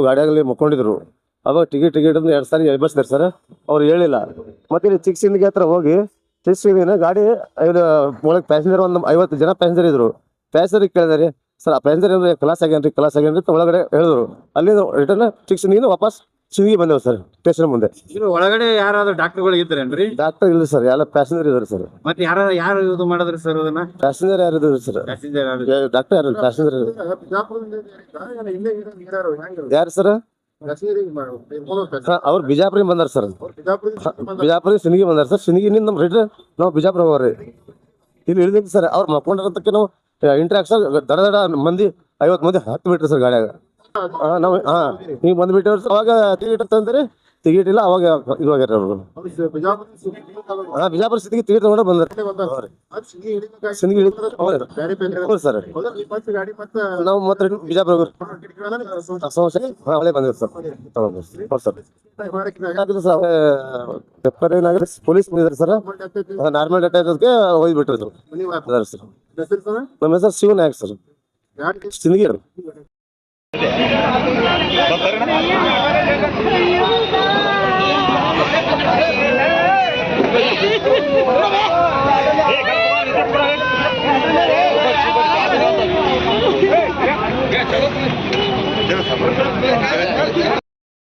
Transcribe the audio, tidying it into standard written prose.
ಗಾಡಿಯಾಗಲಿ ಮುಕ್ಕೊಂಡಿದ್ರು. ಅವಾಗ ಟಿಕೆಟ್ ಅಂತ 2 ಸಾರಿ ಎಬ್ಬಸ್ತಾರೆ ಸರ್. ಅವ್ರು ಹೇಳಿಲ್ಲ. ಮತ್ತೆ ಇಲ್ಲಿ ಚಿಕ್ಕ ಹತ್ರ ಹೋಗಿ ಚಿಕ್ಕ ಗಾಡಿ ಒಳಗೆ ಪ್ಯಾಸೆಂಜರ್ ಒಂದು 50 ಜನ ಪ್ಯಾಸೆಂಜರ್ ಇದ್ರು. ಪ್ಯಾಸೆಂಜರ್ ಕೇಳಿದಾರೆ, ಸರ್ ಆ ಪ್ಯಾಸೆಂಜರ್ ಕ್ಲಾಸ್ ಆಗ್ಯಾನ್ರಿ ಒಳಗಡೆ ಹೇಳಿದ್ರು. ಅಲ್ಲಿಂದ ರಿಟರ್ನ್ ಚಿಕ್ಕ ವಾಪಸ್ ಶಿವಿಗೆ ಬಂದೇವು ಸರ್ ಸ್ಟೇಷನ್ ಮುಂದೆ. ಇದು ಒಳಗಡೆ ಯಾರಾದ್ರೂ ಡಾಕ್ಟರ್ಗಳು ಇದ್ರೇನ್ರಿ? ಡಾಕ್ಟರ್ ಇಲ್ಲ ಸರ್, ಎಲ್ಲ ಪ್ಯಾಸೆಂಜರ್ ಇದಾರೆ ಸರ್. ಮತ್ತೆ ಯಾರು ಇದು ಮಾಡಿದ್ರಿ ಸರ್ ಅದನ್ನ? ಪ್ಯಾಸೆಂಜರ್ ಯಾರು ಇದ್ರು ಸರ್, ಡಾಕ್ಟರ್ ಯಾರು ಪ್ಯಾಸೆಂಜರ್ ಯಾರು ಸರ್? ಅವ್ರು ಬಿಜಾಪುರಿಗೆ ಬಂದಾರ ಸರ್. ಬಿಜಾಪುರ ಸಿನಿಗೆ ಬಂದಾರ ಸರ್. ಸಿನಿಗಿನಿಂದ ನಮ್ಮ ರಿಟರ್ನ್ ನಾವು ಬಿಜಾಪುರ ಹೋಗ್ರಿ. ಇಲ್ಲಿ ಇಳಿದಿದ್ದು ಸರ್. ಅವ್ರು ಮಕ್ಕೊಂಡಿರೋದಕ್ಕೆ ನಾವು ಇಂಟ್ರಾಕ್ಷನ್ ದಡ ಮಂದಿ 50 ಮಂದಿ ಹತ್ತು ಬಿಟ್ರಿ ಸರ್ ಗಾಡಿಯಾಗ. ನಾವು ಈಗ ಬಂದ್ಬಿಟ್ಟವ್ರಿ ಸರ್. ಅವಾಗ ಟಿಕೆಟ್ ತಂದ್ರಿ, ಟಿಕೆಟ್ ಇಲ್ಲ. ಅವಾಗ ಇದು ಆಗ್ಯಾರ ಅವರು. ಬಿಜಾಪುರ ಸಿಟಿಗೆ ಟಿಕೆಟ್ ತಗೊಂಡು ಬಂದಾರೆ ಸಿಂದಗಿ ಹೌದು ಸರ್. ನಾವು ಮತ್ತೆ ಬಿಜಾಪುರ ಹಳೆ ಬಂದಿವಿ ಸರ್. ಹೌದು ಸರ್. ಪೆಪ್ಪರ್ ಏನಾಗಿದೆ, ಪೊಲೀಸ್ ಬಂದಿದ್ದಾರೆ ಸರ್. ನಾರ್ಮಲ್ ಡೇಟ್ ಆಗೋದಕ್ಕೆ ಹೋಗ್ಬಿಟ್ರಿ ಸರ್. ನಮ್ಮ ಹೆಸರು ಶಿವನಾಯಕ್ ಸರ್, ಸಿಂದಗಿ.